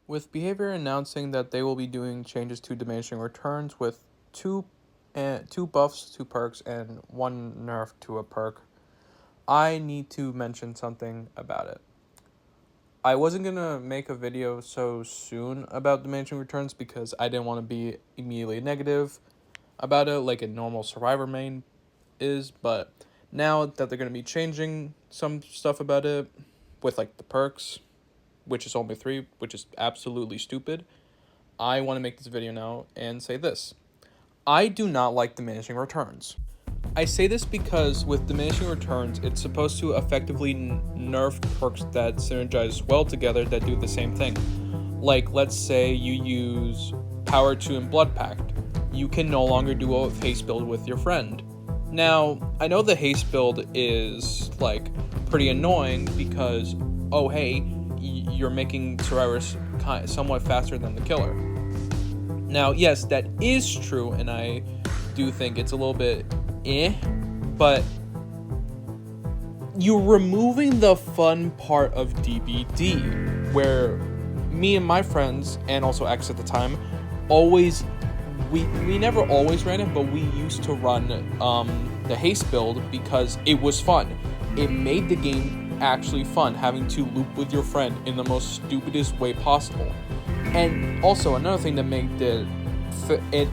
With Behavior announcing that they will be doing changes to diminishing returns with two buffs, two perks, and one nerf to a perk, I need to mention something about it. I wasn't gonna make a video so soon about diminishing returns because I didn't want to be immediately negative about it like a normal Survivor main is, but now that they're gonna be changing some stuff about it with like the perks, which is only 3, which is absolutely stupid, I want to make this video now and say this. I do not like diminishing returns. I say this because with diminishing returns, it's supposed to effectively nerf perks that synergize well together that do the same thing. Like, let's say you use Power 2 in Blood Pact. You can no longer do a haste build with your friend. Now, I know the haste build is, like, pretty annoying because, oh hey, you're making survivors somewhat faster than the killer. Now, yes, that is true, and I do think it's a little bit but you're removing the fun part of DBD, where me and my friends, and also X at the time, we never always ran it, but we used to run the haste build because it was fun. It made the game actually fun, having to loop with your friend in the most stupidest way possible. And also, another thing that made it,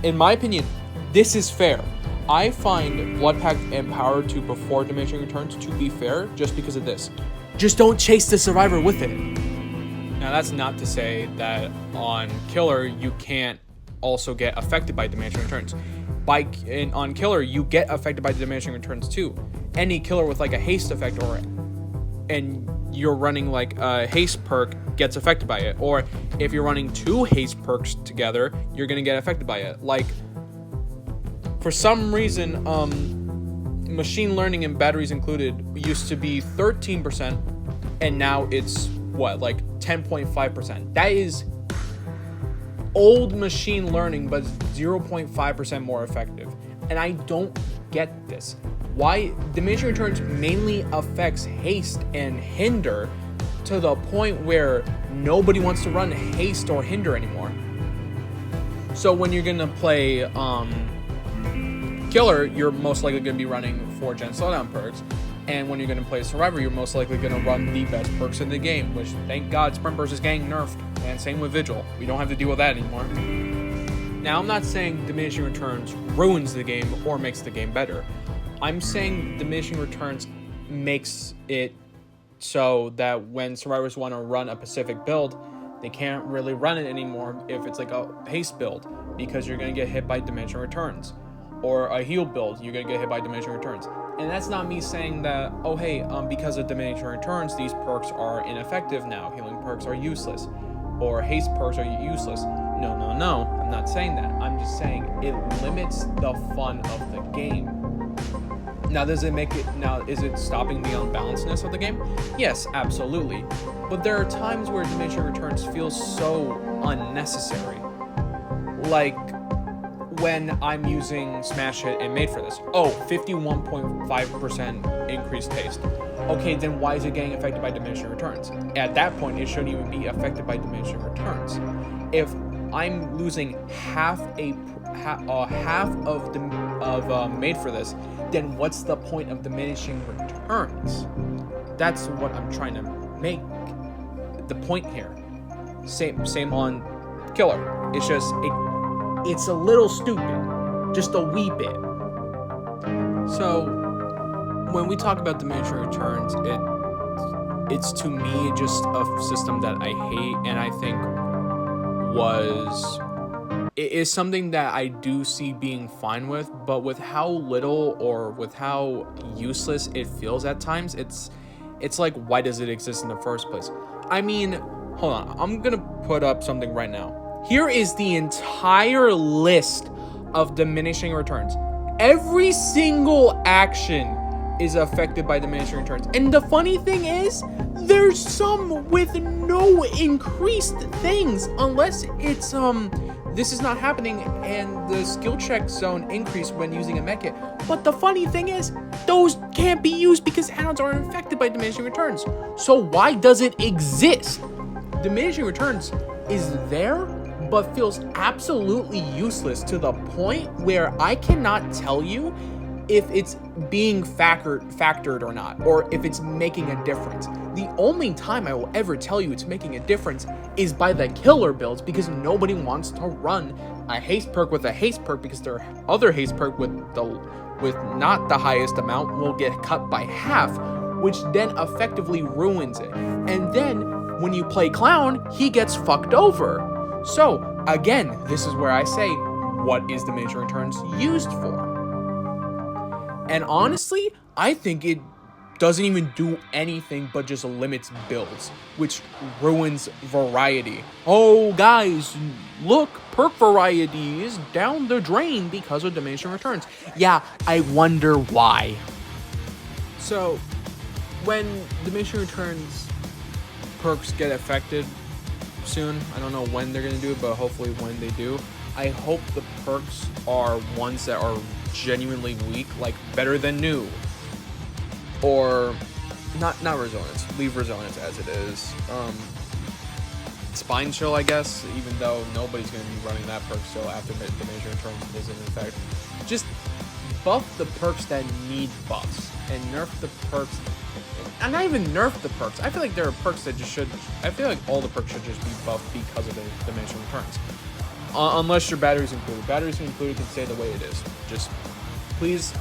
in my opinion, this is fair. I find Blood Pact and Power 2 before diminishing returns to be fair just because of this. Just don't chase the survivor with it. Now, that's not to say that on Killer, you can't also get affected by diminishing returns. On Killer, you get affected by diminishing returns too. Any killer with like a haste effect and you're running like a haste perk gets affected by it. Or if you're running 2 haste perks together, you're going to get affected by it. Like, for some reason, machine learning and batteries included used to be 13%, and now it's, like 10.5%. That is old machine learning, but 0.5% more effective. And I don't get this. Why diminishing returns mainly affects haste and hinder to the point where nobody wants to run haste or hinder anymore. So when you're gonna play Killer, you're most likely going to be running 4-gen slowdown perks, and when you're going to play Survivor, you're most likely going to run the best perks in the game, which, thank God, Sprint Burst is getting nerfed, and same with Vigil. We don't have to deal with that anymore. Now, I'm not saying diminishing returns ruins the game or makes the game better. I'm saying diminishing returns makes it so that when survivors want to run a specific build, they can't really run it anymore if it's like a haste build, because you're going to get hit by diminishing returns. Or a heal build, you're going to get hit by diminishing returns. And that's not me saying that, oh hey, because of diminishing returns, these perks are ineffective now. Healing perks are useless. Or haste perks are useless. No. I'm not saying that. I'm just saying it limits the fun of the game. Now, is it stopping the unbalancedness of the game? Yes, absolutely. But there are times where diminishing returns feel so unnecessary. Like when I'm using Smash Hit and Made for this. 51.5% increased haste. Okay, then why is it getting affected by diminishing returns? At that point, it shouldn't even be affected by diminishing returns. If I'm losing half of Made for this, then what's the point of diminishing returns? That's what I'm trying to make the point here. Same on Killer. It's just it's a little stupid, just a wee bit. So when we talk about diminishing returns, it's to me just a system that I hate, and I think it is something that I do see being fine with, but with how little or with how useless it feels at times, it's like, why does it exist in the first place? I mean, hold on, I'm gonna put up something right now. Here is the entire list of diminishing returns. Every single action is affected by diminishing returns. And the funny thing is, there's some with no increased things, unless it's, this is not happening and the skill check zone increased when using a mech. But the funny thing is, those can't be used because add-ons aren't affected by diminishing returns. So why does it exist? diminishing returns is there, but feels absolutely useless to the point where I cannot tell you if it's being factored or not, or if it's making a difference. The only time I will ever tell you it's making a difference is by the killer builds, because nobody wants to run a haste perk with a haste perk, because their other haste perk with not the highest amount will get cut by half, which then effectively ruins it. And then when you play clown, he gets fucked over. So again, this is where I say, what is diminishing returns used for? And honestly, I think it doesn't even do anything but just limits builds, which ruins variety. Oh, guys, look, perk variety is down the drain because of diminishing returns. Yeah, I wonder why. So, when diminishing returns perks get affected soon, I don't know when they're going to do it, but hopefully when they do, I hope the perks are ones that are genuinely weak, like better than new, or not resilience, leave resilience as it is. Spine chill, I guess, even though nobody's going to be running that perk still after diminishing returns isn't in effect. Just buff the perks that need buffs and nerf the perks, and not even nerf the perks. I feel like there are perks that just should, I feel like all the perks should just be buffed because of the diminishing returns. Unless your batteries included. Batteries included can stay the way it is. Just please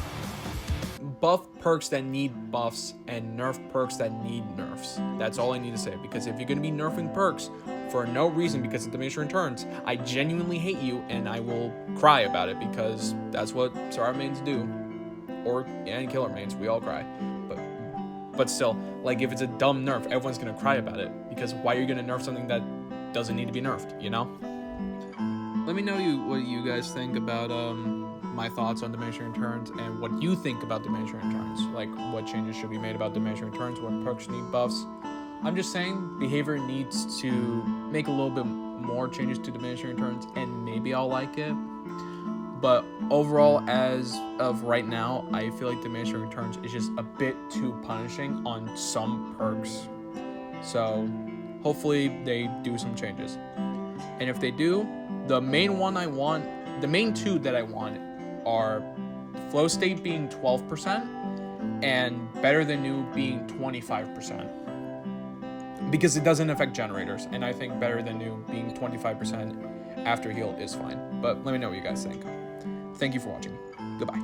buff perks that need buffs and nerf perks that need nerfs. That's all I need to say. Because if you're going to be nerfing perks for no reason because of diminishing returns, I genuinely hate you and I will cry about it, because that's what Sarah mains do. And killer mains, we all cry. But still, like, if it's a dumb nerf, everyone's going to cry about it. Because why are you going to nerf something that doesn't need to be nerfed, you know? Let me know what you guys think about my thoughts on diminishing returns, and what you think about diminishing returns. Like, what changes should be made about diminishing returns, what perks need buffs. I'm just saying behavior needs to make a little bit more changes to diminishing returns, and maybe I'll like it. But overall, as of right now, I feel like diminishing returns is just a bit too punishing on some perks. So hopefully they do some changes. And if they do, the main two that I want are flow state being 12% and better than new being 25%. Because it doesn't affect generators, and I think better than new being 25% after heal is fine. But let me know what you guys think. Thank you for watching. Goodbye.